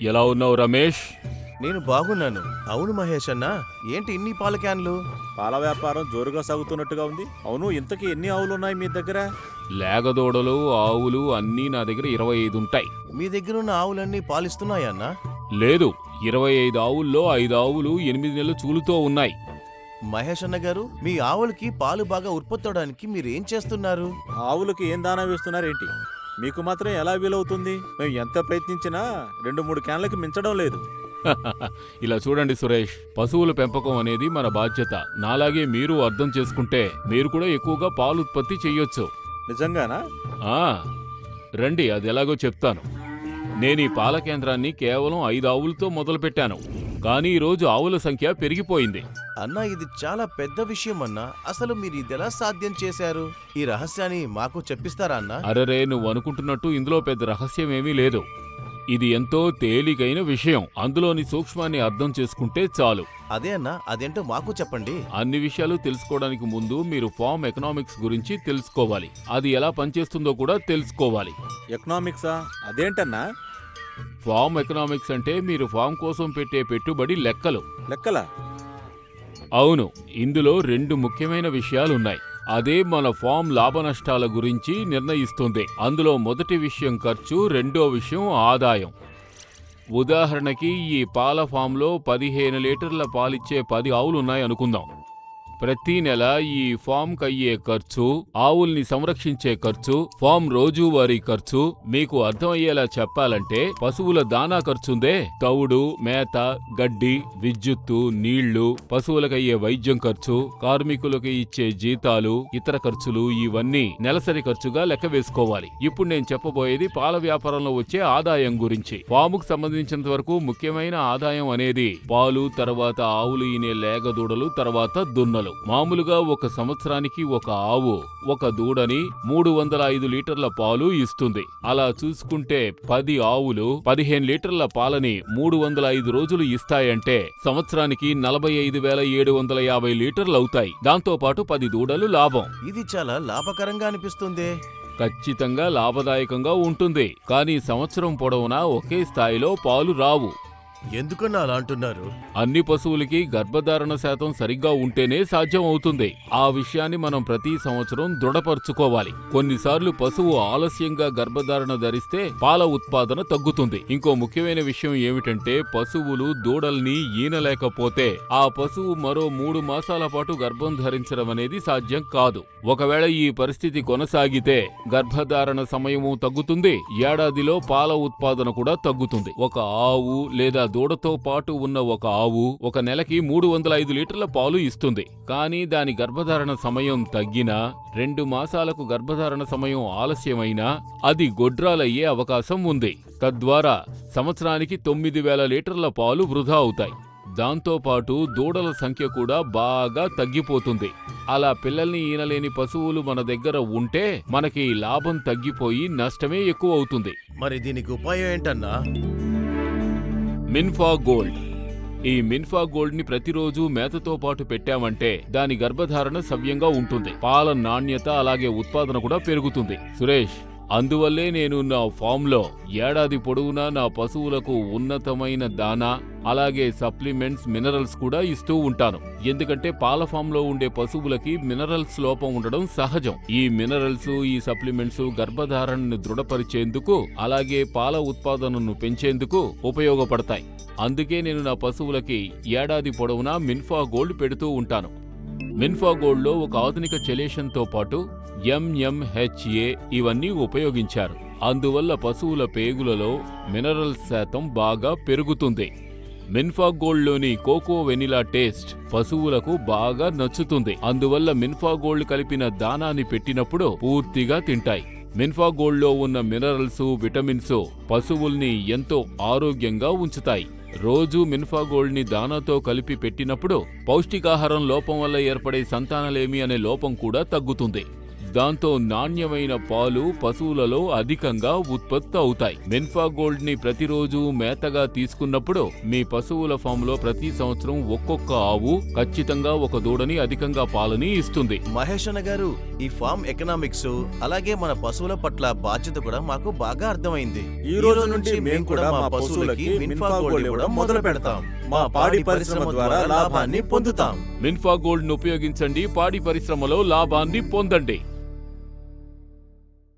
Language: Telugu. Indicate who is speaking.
Speaker 1: ఎలా ఉన్నావు రమేష్?
Speaker 2: నేను బాగున్నాను. అవును మహేష్ అన్న, ఏంటి ఇన్ని పాల క్యాన్లు?
Speaker 3: పాల వ్యాపారం జోరుగా సాగుతున్నట్టుగా ఉంది. అవును, ఇంతకీ ఎన్ని ఆవులున్నాయి మీ దగ్గర?
Speaker 1: లేగదూడలు, ఆవులు అన్నీ నా దగ్గర 25 ఉంటాయి.
Speaker 2: మీ దగ్గరున్న ఆవులన్నీ పాలిస్తున్నాయా అన్న?
Speaker 1: లేదు, 25 ఆవుల్లో 5 ఆవులు 8 నెలలు చూలుతో ఉన్నాయి.
Speaker 2: మహేష్ అన్న గారు, మీ ఆవులకి పాలు బాగా ఉత్పత్తి అవడానికి మీరేం చేస్తున్నారు?
Speaker 3: ఆవులకి ఏం దానా వేస్తున్నారేంటి? మీకు మాత్రం ఎలా వీలవుతుంది? మేము ఎంత ప్రయత్నించినా 2-3 క్యాన్లకి మించడం లేదు.
Speaker 1: ఇలా చూడండి సురేష్, పశువుల పెంపకం అనేది మన బాధ్యత. నాలాగే మీరు అర్థం చేసుకుంటే మీరు కూడా ఎక్కువగా పాలు ఉత్పత్తి చెయ్యొచ్చు.
Speaker 3: నిజంగానా?
Speaker 1: రండి, అది ఎలాగో చెప్తాను. నేను ఈ పాల కేంద్రాన్ని కేవలం 5 ఆవులతో మొదలుపెట్టాను, కానీ ఈరోజు ఆవుల సంఖ్య పెరిగిపోయింది.
Speaker 2: అన్న, ఇది చాలా పెద్ద విషయం అన్న. అసలు మీరు ఇదెలా సాధ్యం చేశారు? ఈ రహస్యాన్ని మాకు చెప్పిస్తారా అన్న?
Speaker 1: అరరే, నువ్వు అనుకుంటున్నట్టు ఇందులో పెద్ద రహస్యమేమీ లేదు. ఇది ఎంతో తేలికైన విషయం. అందులోని సూక్ష్మాన్ని అర్థం చేసుకుంటే చాలు.
Speaker 2: అదే అన్న, అదేంటో మాకు చెప్పండి.
Speaker 1: అన్ని విషయాలు తెలుసుకోవడానికి ముందు మీరు ఫార్మ్ ఎకనామిక్స్ గురించి తెలుసుకోవాలి. అది ఎలా పనిచేస్తుందో కూడా తెలుసుకోవాలి.
Speaker 3: ఎకనామిక్సా? అదేంటన్నా?
Speaker 1: ఫార్మ్ ఎకనామిక్స్ అంటే మీరు ఫార్మ్ కోసం పెట్టే పెట్టుబడి లెక్కలు.
Speaker 3: లెక్కలా?
Speaker 1: అవును, ఇందులో 2 ముఖ్యమైన విషయాలున్నాయి. అదే మన ఫామ్ లాభ నష్టాల గురించి నిర్ణయిస్తుంది. అందులో మొదటి విషయం ఖర్చు, రెండో విషయం ఆదాయం. ఉదాహరణకి ఈ పాల ఫామ్లో 15 లీటర్ల పాలిచ్చే 10 ఆవులున్నాయి అనుకుందాం. ప్రతి నెల ఈ ఫామ్ కయ్యే ఖర్చు, ఆవుల్ని సంరక్షించే ఖర్చు, ఫామ్ రోజువారీ ఖర్చు. మీకు అర్థమయ్యేలా చెప్పాలంటే పశువుల దానా ఖర్చుందే, తవుడు, మేత, గడ్డి, విద్యుత్తు, నీళ్లు, పశువులకయ్యే వైద్యం ఖర్చు, కార్మికులకు ఇచ్చే జీతాలు, ఇతర ఖర్చులు, ఇవన్నీ నెలసరి ఖర్చుగా లెక్క వేసుకోవాలి. ఇప్పుడు నేను చెప్పబోయేది పాల వ్యాపారంలో వచ్చే ఆదాయం గురించి. ఫాముకు సంబంధించినంత వరకు ముఖ్యమైన ఆదాయం అనేది పాలు, తర్వాత ఆవులు ఈనే లేగదూడలు, తర్వాత దున్నలు. మామూలుగా ఒక సంవత్సరానికి ఒక ఆవు ఒక దూడని 305 లీటర్ల పాలు ఇస్తుంది. అలా చూసుకుంటే 10 ఆవులు 15 లీటర్ల పాలని 305 రోజులు ఇస్తాయంటే సంవత్సరానికి 45,750 లీటర్లు అవుతాయి. దాంతో పాటు 10 దూడలు లాభం.
Speaker 2: ఇది చాలా లాభకరంగా అనిపిస్తుంది.
Speaker 1: ఖచ్చితంగా లాభదాయకంగా ఉంటుంది, కానీ సంవత్సరం పొడవునా ఒకే స్థాయిలో పాలు రావు.
Speaker 2: ఎందుకన్నా అలా అంటున్నారు?
Speaker 1: అన్ని పశువులకి గర్భధారణ శాతం సరిగ్గా ఉంటేనే సాధ్యం అవుతుంది. ఆ విషయాన్ని మనం ప్రతి సంవత్సరం దృఢపరుచుకోవాలి. కొన్నిసార్లు పశువు ఆలస్యంగా గర్భధారణ ధరిస్తే పాల ఉత్పాదన తగ్గుతుంది. ఇంకో ముఖ్యమైన విషయం ఏమిటంటే పశువులు దూడల్ని ఈనలేకపోతే ఆ పశువు మరో 3 మాసాల పాటు గర్భం ధరించడం అనేది సాధ్యం కాదు. ఒకవేళ ఈ పరిస్థితి కొనసాగితే గర్భధారణ సమయము తగ్గుతుంది, ఏడాదిలో పాల ఉత్పాదన కూడా తగ్గుతుంది. ఒక ఆవు లేదా దూడతో పాటు ఉన్న ఒక ఆవు ఒక నెలకి 305 లీటర్ల పాలు ఇస్తుంది. కానీ దాని గర్భధారణ సమయం తగ్గినా, 2 మాసాలకు గర్భధారణ సమయం ఆలస్యమైనా అది గొడ్రాలయ్యే అవకాశం ఉంది. తద్వారా సంవత్సరానికి 9,000 లీటర్ల పాలు వృధా అవుతాయి. దాంతోపాటు దూడల సంఖ్య కూడా బాగా తగ్గిపోతుంది. అలా పిల్లల్ని ఈనలేని పశువులు మన దగ్గర ఉంటే మనకి లాభం తగ్గిపోయి నష్టమే ఎక్కువ అవుతుంది.
Speaker 2: మరి దీనికి ఉపాయం ఏంటన్నా?
Speaker 1: మిన్ఫా గోల్డ్. ఈ మిన్ఫా గోల్డ్ ని ప్రతిరోజు మేతతో పాటు పెట్టామంటే దాని గర్భధారణ సవ్యంగా ఉంటుంది. పాల నాణ్యత అలాగే ఉత్పాదన కూడా పెరుగుతుంది. సురేష్, అందువల్లే నేను నా ఫామ్లో ఏడాది పొడవునా నా పశువులకు ఉన్నతమైన దానా అలాగే సప్లిమెంట్స్, మినరల్స్ కూడా ఇస్తూ ఉంటాను. ఎందుకంటే పాల ఫామ్లో ఉండే పశువులకి మినరల్స్ లోపం ఉండడం సహజం. ఈ మినరల్స్, ఈ సప్లిమెంట్స్ గర్భధారణను దృఢపరిచేందుకు అలాగే పాల ఉత్పాదనను పెంచేందుకు ఉపయోగపడతాయి. అందుకే నేను నా పశువులకి ఏడాది పొడవునా మిన్ఫా గోల్డ్ పెడుతూ ఉంటాను. మిన్ఫా గోల్డ్లో ఒక ఆధునిక చెలేషన్తో పాటు MMHA ఇవన్నీ ఉపయోగించారు. అందువల్ల పశువుల పేగులలో మినరల్స్ శాతం బాగా పెరుగుతుంది. మిన్ఫా గోల్డ్లోని కోకో వెనిలా టేస్ట్ పశువులకు బాగా నచ్చుతుంది. అందువల్ల మిన్ఫా గోల్డ్ కలిపిన దానాన్ని పెట్టినప్పుడు పూర్తిగా తింటాయి. మిన్ఫా గోల్డ్లో ఉన్న మినరల్స్, విటమిన్స్ పశువుల్ని ఎంతో ఆరోగ్యంగా ఉంచుతాయి. రోజూ మిన్ఫా గోల్డ్ని దానాతో కలిపి పెట్టినప్పుడు పౌష్టికాహారం లోపం వల్ల ఏర్పడే సంతానలేమి అనే లోపం కూడా తగ్గుతుంది. దాంతో నాణ్యమైన పాలు పశువులలో అధికంగా ఉత్పత్తి అవుతాయి. మెన్ఫా గోల్డ్ ని ప్రతిరోజు మేతగా తీసుకున్నప్పుడు మీ పశువుల ఫామ్ లో ప్రతి సంవత్సరం ఒక్కొక్క ఆవు ఖచ్చితంగా ఒక దూడని అధికంగా పాలని ఇస్తుంది.
Speaker 2: మహేష్ అన్న గారు, ఈ ఫామ్ ఎకనామిక్స్ అలాగే మన పశువుల పట్ల బాధ్యత కూడా మాకు బాగా అర్థమైంది.
Speaker 3: ఈ రోజు నుంచి మేము కూడా మా పశువులకి మిన్ఫా గోల్డ్ ఇవ్వడం మొదలు పెడతాం. మా పాడి పరిశ్రమ ద్వారా లాభాన్ని పొందుతాం.
Speaker 1: మిన్ఫా గోల్డ్ ను ఉపయోగించండి, పాడి పరిశ్రమలో లాభాన్ని పొందండి.